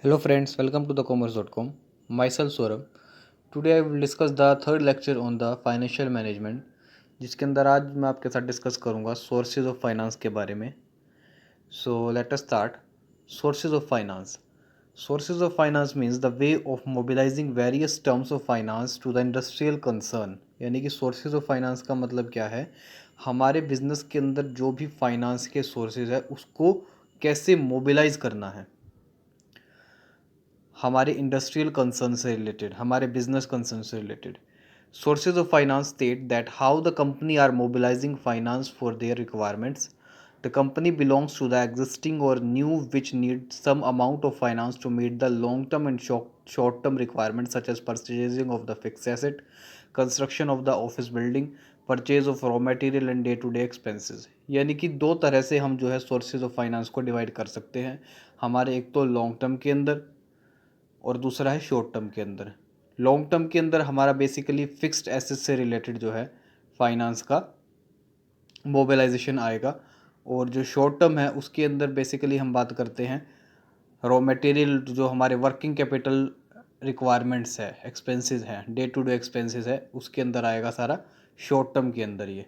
Hello friends, welcome to thecommerce.com. Myself Saurabh. Today I will discuss the third lecture on the financial management, जिसके अंदर आज मैं आपके साथ डिस्कस करूंगा सोर्सेज ऑफ फाइनेंस के बारे में. So let us start. Sources of finance. Sources of finance means the way of mobilizing various terms of finance to the industrial concern. यानी कि sources of finance का मतलब क्या है, हमारे बिजनेस के अंदर जो भी फाइनेंस के सोर्सेज है उसको कैसे मोबिलाइज करना है हमारे इंडस्ट्रियल कंसर्न से रिलेटेड, हमारे बिजनेस कंसर्न से related. Sources of finance state that how the company are mobilising finance for their requirements. The company belongs to the existing or new which need some amount of finance to meet the long-term and short-term requirements such as purchasing of the fixed asset, construction of the office building, purchase of raw material and day-to-day expenses. यानी कि दो तरह से हम जो है sources of finance को divide कर सकते हैं. हमारे एक तो लॉन्ग टर्म के अंदर और दूसरा है शॉर्ट टर्म के अंदर. लॉन्ग टर्म के अंदर हमारा बेसिकली फिक्स्ड एसेट से रिलेटेड जो है फाइनेंस का मोबिलाइजेशन आएगा, और जो शॉर्ट टर्म है उसके अंदर बेसिकली हम बात करते हैं रॉ मटेरियल, जो हमारे वर्किंग कैपिटल रिक्वायरमेंट्स है, एक्सपेंसेस हैं, डे टू डे एक्सपेंसेस है, उसके अंदर आएगा सारा शॉर्ट टर्म के अंदर ये.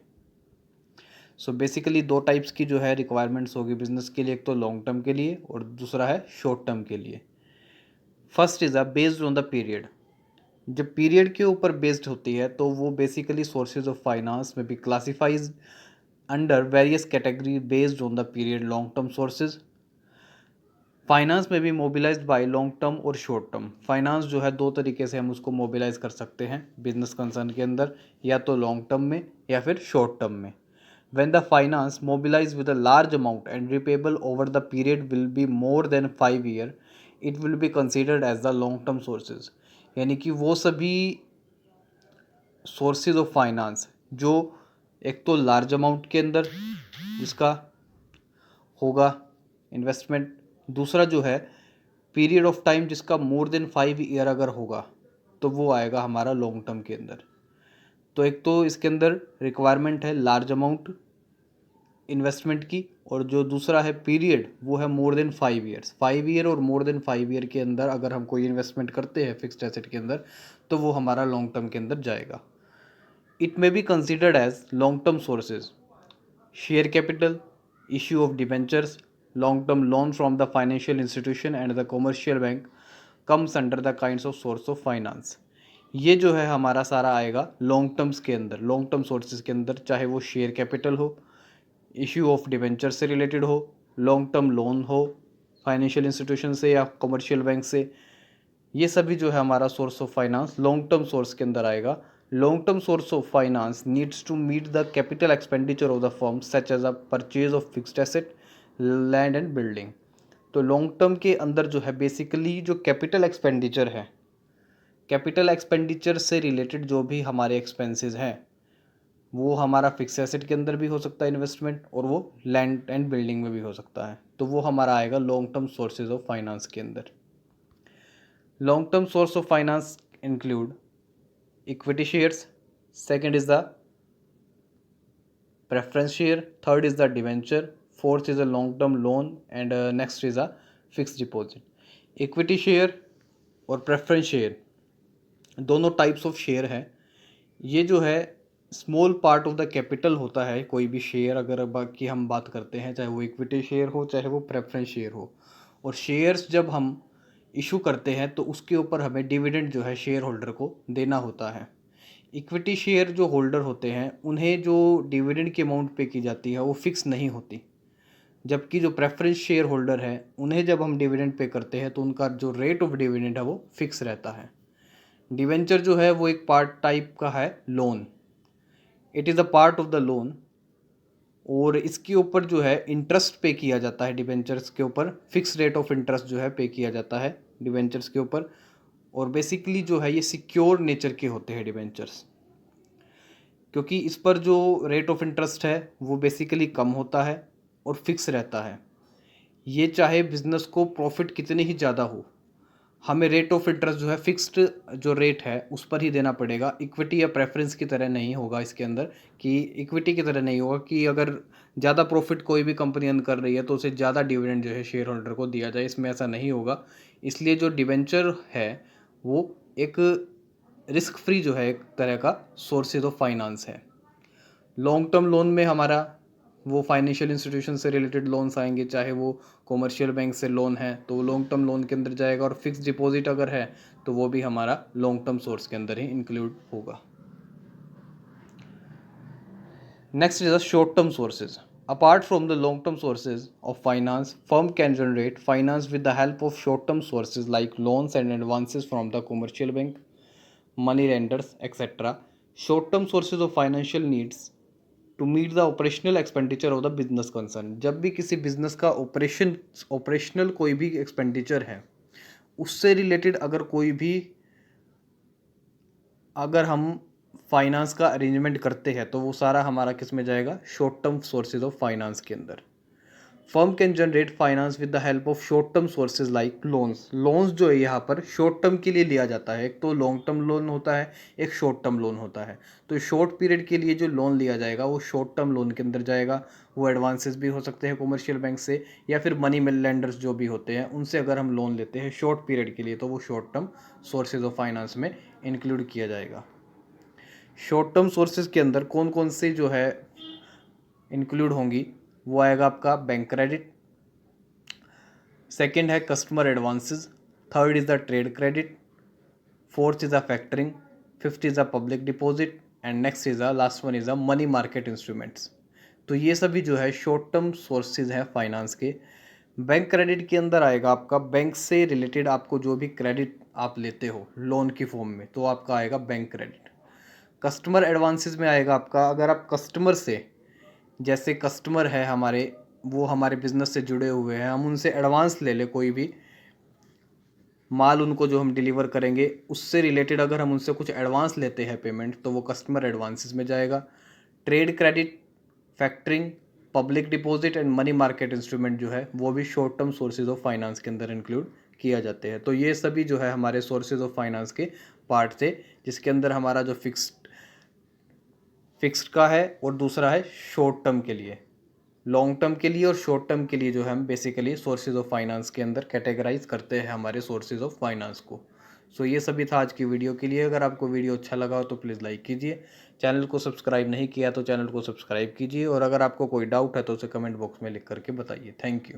सो बेसिकली दो टाइप्स की जो है रिक्वायरमेंट्स होगी बिजनेस के लिए, एक तो लॉन्ग टर्म के लिए और दूसरा है शॉर्ट टर्म के लिए. First is based on the period. जब पीरियड के ऊपर बेस्ड होती है तो वो बेसिकली सोर्सेज ऑफ फाइनेंस में भी classifies under various category based on the period. Long term sources finance में भी मोबिलाइज्ड बाय लॉन्ग टर्म और शॉर्ट टर्म. फाइनेंस जो है दो तरीके से हम उसको मोबिलाइज कर सकते हैं बिजनेस कंसर्न के अंदर, या तो लॉन्ग टर्म में या फिर शॉर्ट टर्म में. When the finance mobilized with a large amount and repayable over the period will be more than 5 years, it will be considered as the long term sources. यानी कि वो सभी sources of finance जो एक तो large amount के अंदर जिसका होगा इन्वेस्टमेंट, दूसरा जो है पीरियड ऑफ टाइम जिसका मोर देन 5 ईयर अगर होगा तो वो आएगा हमारा लॉन्ग टर्म के अंदर. तो एक तो इसके अंदर रिक्वायरमेंट है लार्ज अमाउंट इन्वेस्टमेंट की, और जो दूसरा है पीरियड वो है मोर देन 5 ईयर्स. 5 ईयर और मोर देन 5 ईयर के अंदर अगर हम कोई इन्वेस्टमेंट करते हैं फिक्स्ड एसेट के अंदर तो वो हमारा लॉन्ग टर्म के अंदर जाएगा. It may be considered as long term sources share capital, issue of debentures, long term loan from the financial institution and the commercial bank comes under the kinds of source of finance. ये जो है हमारा सारा आएगा long terms के अंदर, long term sources के अंदर, चाहे वो शेयर कैपिटल हो, इश्यू ऑफ डिबेंचर से रिलेटेड हो, लॉन्ग टर्म लोन हो फाइनेंशियल इंस्टीट्यूशन से या कमर्शियल बैंक से. ये सभी जो है हमारा source of finance long term source के अंदर आएगा. Long term source of finance needs to meet the capital expenditure of the firm such as a purchase of fixed asset, land and building. तो लॉन्ग टर्म के अंदर जो है basically जो capital expenditure है, कैपिटल एक्सपेंडिचर से related जो भी हमारे एक्सपेंसेस हैं वो हमारा फिक्स एसेट के अंदर भी हो सकता है इन्वेस्टमेंट, और वो लैंड एंड बिल्डिंग में भी हो सकता है. तो वो हमारा आएगा long term sources of finance के अंदर. Long term source of finance include equity shares, second is the preference share, third is the debenture, fourth is a long term loan and next is a fix deposit. Equity share और preference share दोनों types of share हैं. ये जो है small part of the capital होता है कोई भी शेयर, अगर बाकी हम बात करते हैं चाहे वो इक्विटी शेयर हो चाहे वो प्रेफरेंस शेयर हो. और शेयर्स जब हम इशू करते हैं तो उसके ऊपर हमें डिविडेंड जो है शेयर होल्डर को देना होता है. इक्विटी शेयर जो होल्डर होते हैं उन्हें जो डिविडेंड की अमाउंट पे की जाती है वो फिक्स नहीं होती, जबकि जो प्रेफरेंस शेयर होल्डर है उन्हें जब हम डिविडेंड पे करते हैं तो उनका जो रेट ऑफ डिविडेंड है वो फिक्स रहता है. डिवेंचर जो है वो एक पार्ट टाइप का है loan, it is a part of the loan, और इसके ऊपर जो है इंटरेस्ट पे किया जाता है. डिवेंचर्स के ऊपर फिक्स रेट ऑफ इंटरेस्ट जो है पे किया जाता है डिवेंचर्स के ऊपर. और बेसिकली जो है ये सिक्योर नेचर के होते हैं डिवेंचर्स, क्योंकि इस पर जो रेट ऑफ इंटरेस्ट है वो बेसिकली कम होता है और फिक्स रहता है. ये चाहे बिजनेस को प्रॉफिट कितने ही ज़्यादा हो, हमें रेट ऑफ इंटरेस्ट जो है फिक्स्ड जो रेट है उस पर ही देना पड़ेगा। इक्विटी या प्रेफरेंस की तरह नहीं होगा इसके अंदर, कि इक्विटी की तरह नहीं होगा कि अगर ज़्यादा प्रॉफिट कोई भी कंपनी अर्न कर रही है तो उसे ज़्यादा डिविडेंड जो है शेयर होल्डर को दिया जाए, इसमें ऐसा नहीं होगा। इसलिए जो डिवेंचर है वो एक रिस्क फ्री जो है एक तरह का सोर्सेज ऑफ फाइनेंस है। लॉन्ग टर्म लोन में हमारा वो फाइनेंशियल इंस्टीट्यूशन से रिलेटेड लोन्स आएंगे, चाहे वो कॉमर्शियल बैंक से लोन है तो वो लॉन्ग टर्म लोन के अंदर जाएगा, और फिक्स डिपॉजिट अगर है तो वो भी हमारा लॉन्ग टर्म सोर्स के अंदर ही इंक्लूड होगा। Next is the short term sources. Apart from the long term sources of finance, firm can generate finance with the help of short term sources like loans and advances from the commercial bank, money lenders, etc. Short term sources of financial needs to meet the operational expenditure of the business concern। जब भी किसी business का operational कोई भी expenditure है उससे related अगर हम फाइनेंस का अरेंजमेंट करते हैं तो वो सारा हमारा किस में जाएगा, short term sources of finance के अंदर। Firm can generate finance with the help of short term sources like loans. Loans जो है यहाँ पर शॉर्ट टर्म के लिए लिया जाता है, एक तो लॉन्ग टर्म लोन होता है, एक शॉर्ट टर्म लोन होता है। तो शॉर्ट पीरियड के लिए जो लोन लिया जाएगा वो शॉर्ट टर्म लोन के अंदर जाएगा। वो एडवांसेस भी हो सकते हैं कॉमर्शियल बैंक से, या फिर मनी लेंडर्स जो भी होते हैं उनसे अगर हम लोन लेते हैं शॉर्ट पीरियड के लिए तो वो short term sources of finance में इंक्लूड किया जाएगा। शॉर्ट टर्म सोर्सेज के अंदर कौन कौन से जो है इंक्लूड होंगी, वो आएगा आपका बैंक क्रेडिट, सेकेंड है customer advances, third is the trade credit, fourth is the factoring, fifth is the public deposit, and next is the last one is the money market instruments. तो ये सभी जो है शॉर्ट टर्म सोर्सेज हैं finance के। Bank credit के अंदर आएगा आपका बैंक से रिलेटेड, आपको जो भी क्रेडिट आप लेते हो लोन की फॉर्म में तो आपका आएगा बैंक क्रेडिट। कस्टमर एडवांसेस में आएगा आपका, अगर आप कस्टमर से, जैसे कस्टमर है हमारे, वो हमारे बिजनेस से जुड़े हुए हैं, हम उनसे एडवांस ले लें कोई भी माल उनको जो हम डिलीवर करेंगे उससे रिलेटेड अगर हम उनसे कुछ एडवांस लेते हैं पेमेंट तो वो कस्टमर एडवांसेस में जाएगा। Trade credit, factoring, public deposit and money market instrument जो है वो भी short term sources of finance के अंदर इंक्लूड किया जाते हैं। तो ये सभी जो है हमारे सोर्सेज ऑफ फाइनेंस के पार्ट थे, जिसके अंदर हमारा जो फिक्स्ड का है और दूसरा है शॉर्ट टर्म के लिए। लॉन्ग टर्म के लिए और शॉर्ट टर्म के लिए जो है हम बेसिकली सोर्सेज ऑफ फाइनेंस के अंदर कैटेगराइज करते हैं हमारे सोर्सेज ऑफ फाइनेंस को। सो ये सभी था आज की वीडियो के लिए। अगर आपको वीडियो अच्छा लगा हो तो प्लीज़ लाइक कीजिए, चैनल को सब्सक्राइब नहीं किया तो चैनल को सब्सक्राइब कीजिए, और अगर आपको कोई डाउट है तो उसे कमेंट बॉक्स में लिख करके बताइए। Thank you.